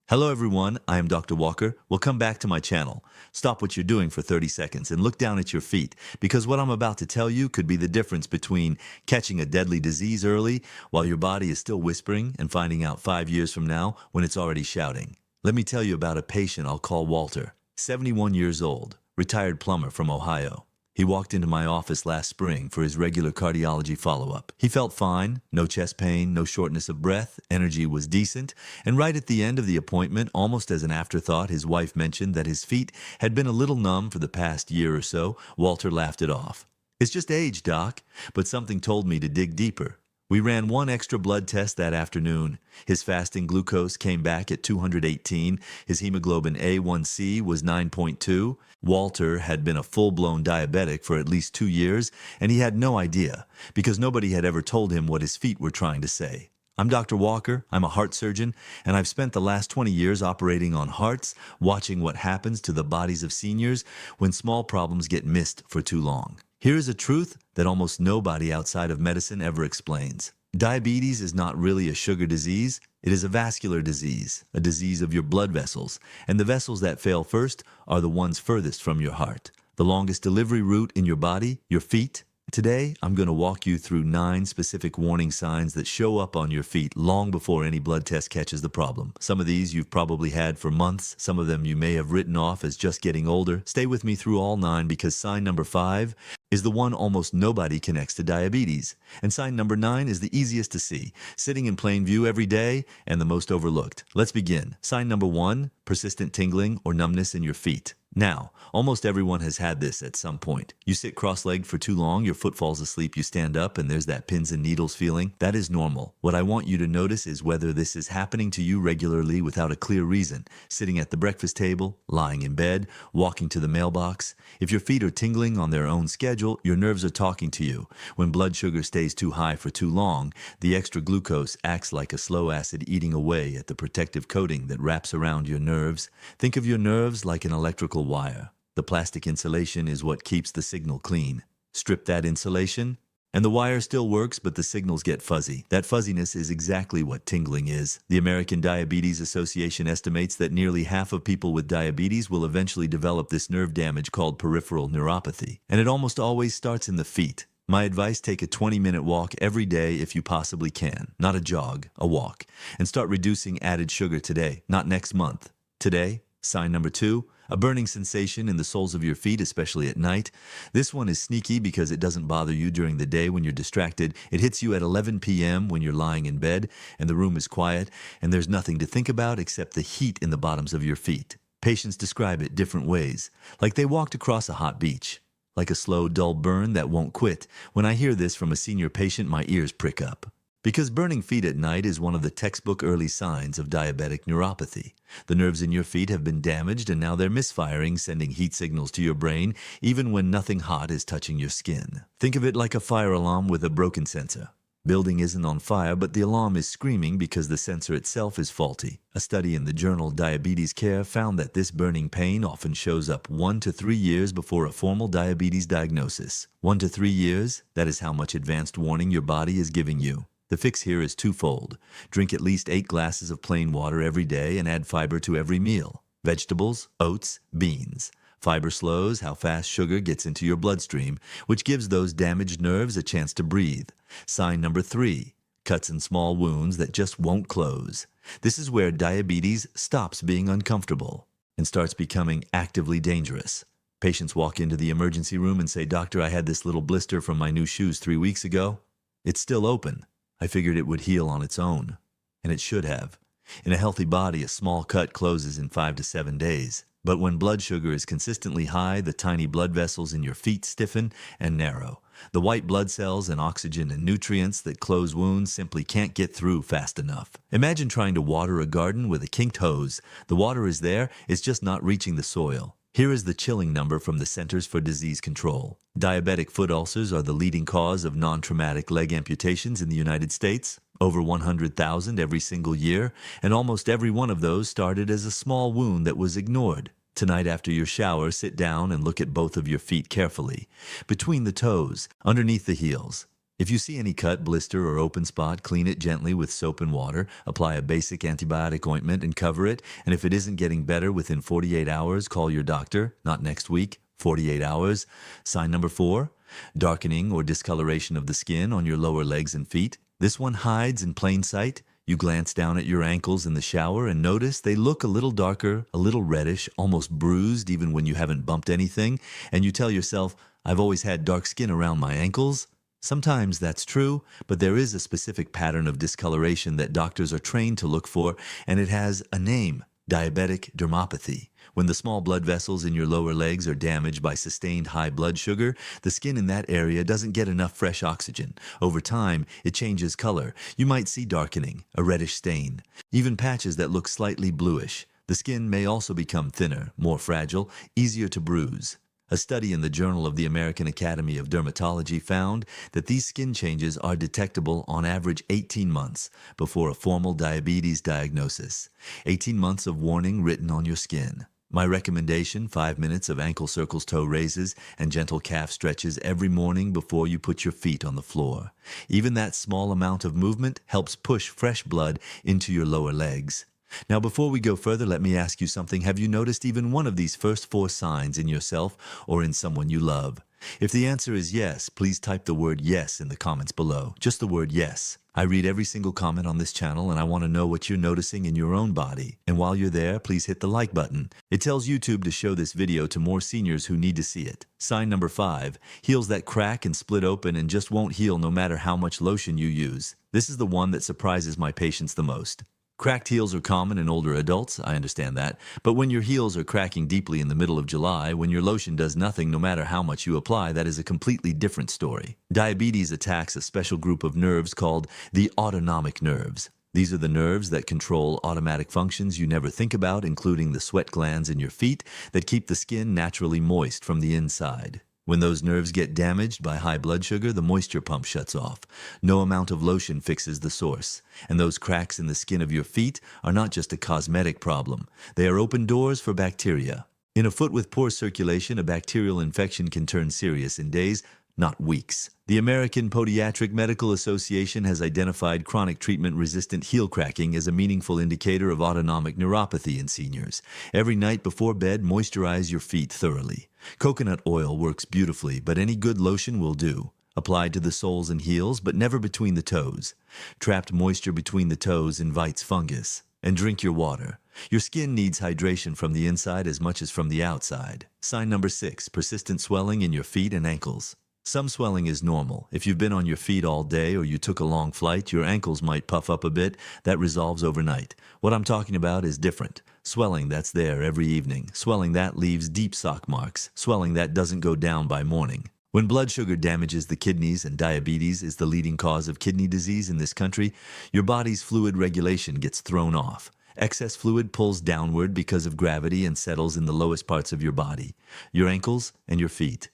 Hello everyone, I am Dr. Walker. Welcome back to my channel. Stop what you're doing for 30 seconds and look down at your feet, because what I'm about to tell you could be the difference between catching a deadly disease early while your body is still whispering and finding out 5 years from now when it's already shouting. Let me tell you about a patient I'll call Walter, 71 years old, retired plumber from Ohio. He walked into my office last spring for his regular cardiology follow-up. He felt fine, no chest pain, no shortness of breath, energy was decent, and right at the end of the appointment, almost as an afterthought, his wife mentioned that his feet had been a little numb for the past year or so. Walter laughed it off. "It's just age, Doc," but something told me to dig deeper. We ran one extra blood test that afternoon. His fasting glucose came back at 218. His hemoglobin A1C was 9.2. Walter had been a full-blown diabetic for at least 2 years, and he had no idea, because nobody had ever told him what his feet were trying to say. I'm Dr. Walker, I'm a heart surgeon, and I've spent the last 20 years operating on hearts, watching what happens to the bodies of seniors when small problems get missed for too long. Here is a truth that almost nobody outside of medicine ever explains. Diabetes is not really a sugar disease. It is a vascular disease, a disease of your blood vessels. And the vessels that fail first are the ones furthest from your heart. The longest delivery route in your body, your feet. Today, I'm going to walk you through 9 specific warning signs that show up on your feet long before any blood test catches the problem. Some of these you've probably had for months. Some of them you may have written off as just getting older. Stay with me through all 9, because sign number 5 is the one almost nobody connects to diabetes. And sign number 9 is the easiest to see, sitting in plain view every day, and the most overlooked. Let's begin. Sign number 1, persistent tingling or numbness in your feet. Now, almost everyone has had this at some point. You sit cross-legged for too long, your foot falls asleep, you stand up, and there's that pins and needles feeling. That is normal. What I want you to notice is whether this is happening to you regularly without a clear reason. Sitting at the breakfast table, lying in bed, walking to the mailbox. If your feet are tingling on their own schedule, your nerves are talking to you. When blood sugar stays too high for too long, the extra glucose acts like a slow acid eating away at the protective coating that wraps around your nerves. Think of your nerves like an electrical wire. The plastic insulation is what keeps the signal clean. Strip that insulation, and the wire still works, but the signals get fuzzy. That fuzziness is exactly what tingling is. The American Diabetes Association estimates that nearly half of people with diabetes will eventually develop this nerve damage called peripheral neuropathy. And it almost always starts in the feet. My advice, take a 20-minute walk every day if you possibly can. Not a jog, a walk. And start reducing added sugar today, not next month. Today, sign number 2, a burning sensation in the soles of your feet, especially at night. This one is sneaky because it doesn't bother you during the day when you're distracted. It hits you at 11 p.m. when you're lying in bed and the room is quiet and there's nothing to think about except the heat in the bottoms of your feet. Patients describe it different ways, like they walked across a hot beach. Like a slow, dull burn that won't quit. When I hear this from a senior patient, my ears prick up. Because burning feet at night is one of the textbook early signs of diabetic neuropathy. The nerves in your feet have been damaged and now they're misfiring, sending heat signals to your brain even when nothing hot is touching your skin. Think of it like a fire alarm with a broken sensor. Building isn't on fire, but the alarm is screaming because the sensor itself is faulty. A study in the journal Diabetes Care found that this burning pain often shows up 1 to 3 years before a formal diabetes diagnosis. 1 to 3 years, that is how much advanced warning your body is giving you. The fix here is twofold. Drink at least 8 glasses of plain water every day and add fiber to every meal. Vegetables, oats, beans. Fiber slows how fast sugar gets into your bloodstream, which gives those damaged nerves a chance to breathe. Sign number 3, cuts and small wounds that just won't close. This is where diabetes stops being uncomfortable and starts becoming actively dangerous. Patients walk into the emergency room and say, "Doctor, I had this little blister from my new shoes 3 weeks ago. It's still open. I figured it would heal on its own." And it should have. In a healthy body, a small cut closes in 5 to 7 days. But when blood sugar is consistently high, the tiny blood vessels in your feet stiffen and narrow. The white blood cells and oxygen and nutrients that close wounds simply can't get through fast enough. Imagine trying to water a garden with a kinked hose. The water is there, it's just not reaching the soil. Here is the chilling number from the Centers for Disease Control. Diabetic foot ulcers are the leading cause of non-traumatic leg amputations in the United States. Over 100,000 every single year, and almost every one of those started as a small wound that was ignored. Tonight after your shower, sit down and look at both of your feet carefully. Between the toes, underneath the heels. If you see any cut, blister, or open spot, clean it gently with soap and water, apply a basic antibiotic ointment and cover it, and if it isn't getting better within 48 hours, call your doctor, not next week, 48 hours. Sign number 4, darkening or discoloration of the skin on your lower legs and feet. This one hides in plain sight. You glance down at your ankles in the shower and notice they look a little darker, a little reddish, almost bruised even when you haven't bumped anything, and you tell yourself, I've always had dark skin around my ankles. Sometimes that's true, but there is a specific pattern of discoloration that doctors are trained to look for, and it has a name, diabetic dermopathy. When the small blood vessels in your lower legs are damaged by sustained high blood sugar, the skin in that area doesn't get enough fresh oxygen. Over time, it changes color. You might see darkening, a reddish stain, even patches that look slightly bluish. The skin may also become thinner, more fragile, easier to bruise. A study in the Journal of the American Academy of Dermatology found that these skin changes are detectable on average 18 months before a formal diabetes diagnosis. 18 months of warning written on your skin. My recommendation, 5 minutes of ankle circles, toe raises, and gentle calf stretches every morning before you put your feet on the floor. Even that small amount of movement helps push fresh blood into your lower legs. Now, before we go further, let me ask you something. Have you noticed even one of these first 4 signs in yourself or in someone you love? If the answer is yes, please type the word yes in the comments below. Just the word yes. I read every single comment on this channel and I want to know what you're noticing in your own body. And while you're there, please hit the like button. It tells YouTube to show this video to more seniors who need to see it. Sign number 5, heels that crack and split open and just won't heal no matter how much lotion you use. This is the one that surprises my patients the most. Cracked heels are common in older adults, I understand that, but when your heels are cracking deeply in the middle of July, when your lotion does nothing no matter how much you apply, that is a completely different story. Diabetes attacks a special group of nerves called the autonomic nerves. These are the nerves that control automatic functions you never think about, including the sweat glands in your feet that keep the skin naturally moist from the inside. When those nerves get damaged by high blood sugar, the moisture pump shuts off. No amount of lotion fixes the source. And those cracks in the skin of your feet are not just a cosmetic problem. They are open doors for bacteria. In a foot with poor circulation, a bacterial infection can turn serious in days, not weeks. The American Podiatric Medical Association has identified chronic treatment-resistant heel cracking as a meaningful indicator of autonomic neuropathy in seniors. Every night before bed, moisturize your feet thoroughly. Coconut oil works beautifully, but any good lotion will do. Applied to the soles and heels, but never between the toes. Trapped moisture between the toes invites fungus. And drink your water. Your skin needs hydration from the inside as much as from the outside. Sign number 6, persistent swelling in your feet and ankles. Some swelling is normal. If you've been on your feet all day or you took a long flight, your ankles might puff up a bit. That resolves overnight. What I'm talking about is different. Swelling that's there every evening. Swelling that leaves deep sock marks. Swelling that doesn't go down by morning. When blood sugar damages the kidneys and diabetes is the leading cause of kidney disease in this country, your body's fluid regulation gets thrown off. Excess fluid pulls downward because of gravity and settles in the lowest parts of your body, your ankles and your feet.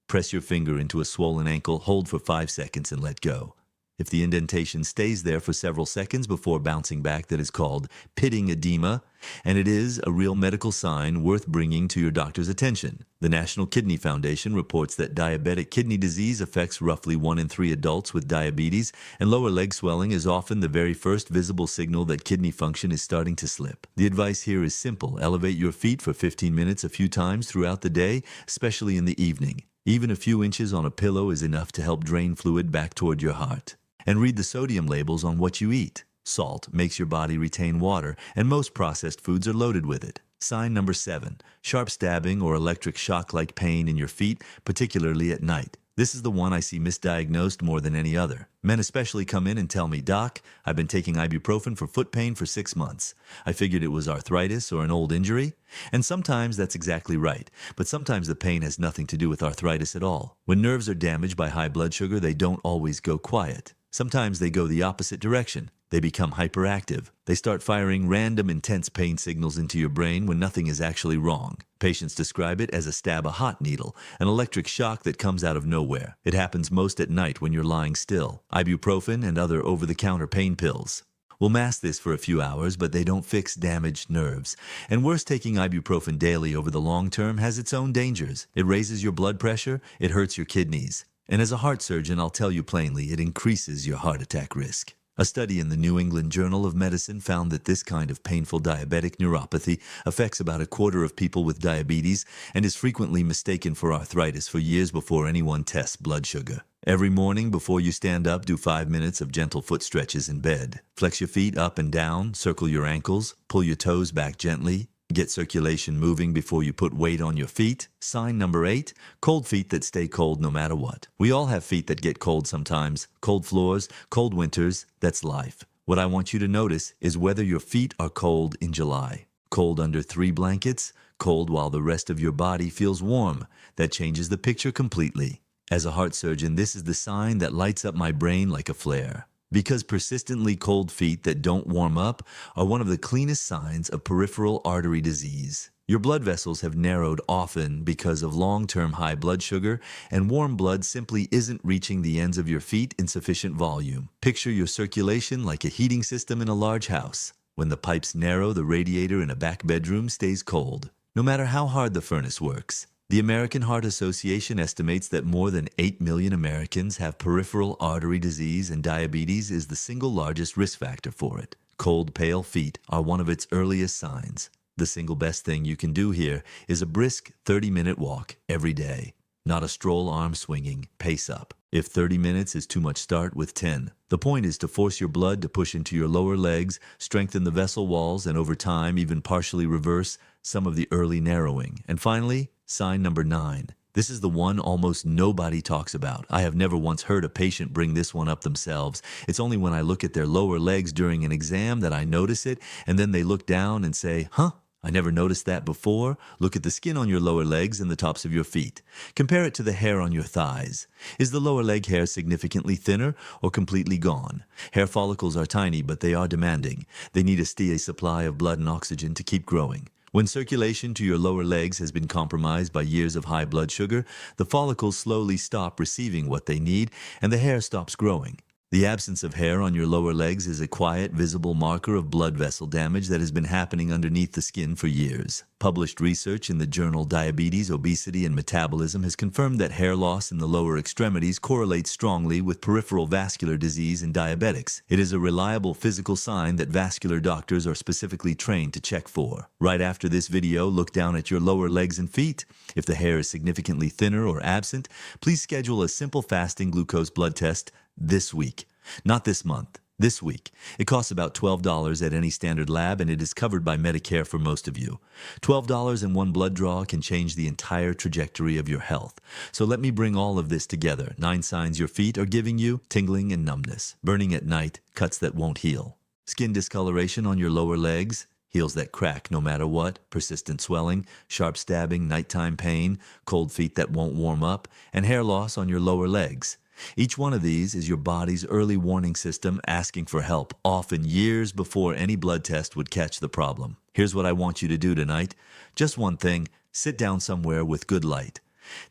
Press your finger into a swollen ankle, hold for 5 seconds and let go. If the indentation stays there for several seconds before bouncing back, that is called pitting edema, and it is a real medical sign worth bringing to your doctor's attention. The National Kidney Foundation reports that diabetic kidney disease affects roughly 1 in 3 adults with diabetes, and lower leg swelling is often the very first visible signal that kidney function is starting to slip. The advice here is simple. Elevate your feet for 15 minutes a few times throughout the day, especially in the evening. Even a few inches on a pillow is enough to help drain fluid back toward your heart. And read the sodium labels on what you eat. Salt makes your body retain water, and most processed foods are loaded with it. Sign number 7, sharp stabbing or electric shock-like pain in your feet, particularly at night. This is the one I see misdiagnosed more than any other. Men especially come in and tell me, Doc, I've been taking ibuprofen for foot pain for 6 months. I figured it was arthritis or an old injury. And sometimes that's exactly right. But sometimes the pain has nothing to do with arthritis at all. When nerves are damaged by high blood sugar, they don't always go quiet. Sometimes they go the opposite direction. They become hyperactive. They start firing random intense pain signals into your brain when nothing is actually wrong. Patients describe it as a stab a hot needle, an electric shock that comes out of nowhere. It happens most at night when you're lying still. Ibuprofen and other over-the-counter pain pills will mask this for a few hours, but they don't fix damaged nerves. And worse, taking ibuprofen daily over the long term has its own dangers. It raises your blood pressure, it hurts your kidneys. And as a heart surgeon, I'll tell you plainly, it increases your heart attack risk. A study in the New England Journal of Medicine found that this kind of painful diabetic neuropathy affects about a quarter of people with diabetes and is frequently mistaken for arthritis for years before anyone tests blood sugar. Every morning before you stand up, do 5 minutes of gentle foot stretches in bed. Flex your feet up and down, circle your ankles, pull your toes back gently. Get circulation moving before you put weight on your feet. Sign number 8, cold feet that stay cold no matter what. We all have feet that get cold sometimes. Cold floors, cold winters, that's life. What I want you to notice is whether your feet are cold in July. Cold under 3 blankets, cold while the rest of your body feels warm. That changes the picture completely. As a heart surgeon, this is the sign that lights up my brain like a flare. Because persistently cold feet that don't warm up are one of the cleanest signs of peripheral artery disease. Your blood vessels have narrowed often because of long-term high blood sugar, and warm blood simply isn't reaching the ends of your feet in sufficient volume. Picture your circulation like a heating system in a large house. When the pipes narrow, the radiator in a back bedroom stays cold, no matter how hard the furnace works. The American Heart Association estimates that more than 8 million Americans have peripheral artery disease, and diabetes is the single largest risk factor for it. Cold, pale feet are one of its earliest signs. The single best thing you can do here is a brisk 30-minute walk every day. Not a stroll arm swinging, pace up. If 30 minutes is too much, start with 10. The point is to force your blood to push into your lower legs, strengthen the vessel walls, and over time even partially reverse some of the early narrowing. And finally, sign number 9. This is the one almost nobody talks about. I have never once heard a patient bring this one up themselves. It's only when I look at their lower legs during an exam that I notice it, and then they look down and say, "Huh? I never noticed that before." Look at the skin on your lower legs and the tops of your feet. Compare it to the hair on your thighs. Is the lower leg hair significantly thinner or completely gone? Hair follicles are tiny, but they are demanding. They need a steady supply of blood and oxygen to keep growing. When circulation to your lower legs has been compromised by years of high blood sugar, the follicles slowly stop receiving what they need, and the hair stops growing. The absence of hair on your lower legs is a quiet, visible marker of blood vessel damage that has been happening underneath the skin for years. Published research in the journal Diabetes, Obesity, and Metabolism has confirmed that hair loss in the lower extremities correlates strongly with peripheral vascular disease in diabetics. It is a reliable physical sign that vascular doctors are specifically trained to check for. Right after this video, look down at your lower legs and feet. If the hair is significantly thinner or absent, please schedule a simple fasting glucose blood test this week. Not this month, this week. It costs about $12 at any standard lab, and it is covered by Medicare for most of you. $12 in one blood draw can change the entire trajectory of your health. So let me bring all of this together. 9 signs your feet are giving you: tingling and numbness, burning at night, cuts that won't heal, skin discoloration on your lower legs, heels that crack no matter what, persistent swelling, sharp stabbing, nighttime pain, cold feet that won't warm up, and hair loss on your lower legs. Each one of these is your body's early warning system asking for help, often years before any blood test would catch the problem. Here's what I want you to do tonight. Just one thing: sit down somewhere with good light.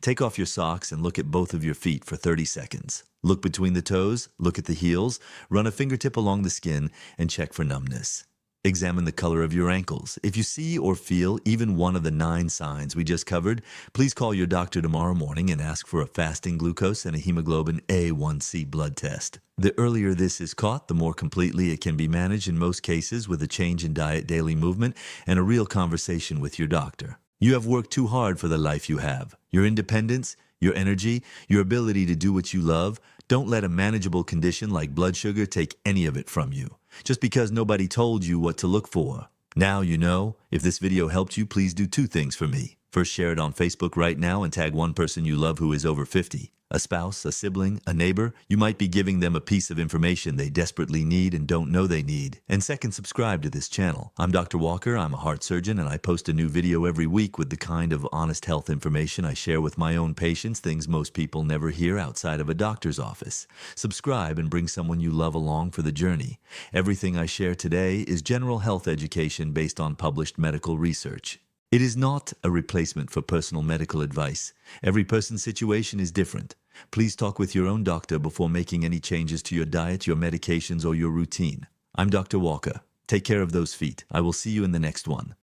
Take off your socks and look at both of your feet for 30 seconds. Look between the toes, look at the heels, run a fingertip along the skin, and check for numbness. Examine the color of your ankles. If you see or feel even one of the 9 signs we just covered, please call your doctor tomorrow morning and ask for a fasting glucose and a hemoglobin A1C blood test. The earlier this is caught, the more completely it can be managed, in most cases with a change in diet, daily movement, and a real conversation with your doctor. You have worked too hard for the life you have. Your independence, your energy, your ability to do what you love. Don't let a manageable condition like blood sugar take any of it from you, just because nobody told you what to look for. Now you know. If this video helped you, please do 2 things for me. First, share it on Facebook right now and tag one person you love who is over 50. A spouse, a sibling, a neighbor. You might be giving them a piece of information they desperately need and don't know they need. And second, subscribe to this channel. I'm Dr. Walker. I'm a heart surgeon, and I post a new video every week with the kind of honest health information I share with my own patients, things most people never hear outside of a doctor's office. Subscribe and bring someone you love along for the journey. Everything I share today is general health education based on published medical research. It is not a replacement for personal medical advice. Every person's situation is different. Please talk with your own doctor before making any changes to your diet, your medications, or your routine. I'm Dr. Walker. Take care of those feet. I will see you in the next one.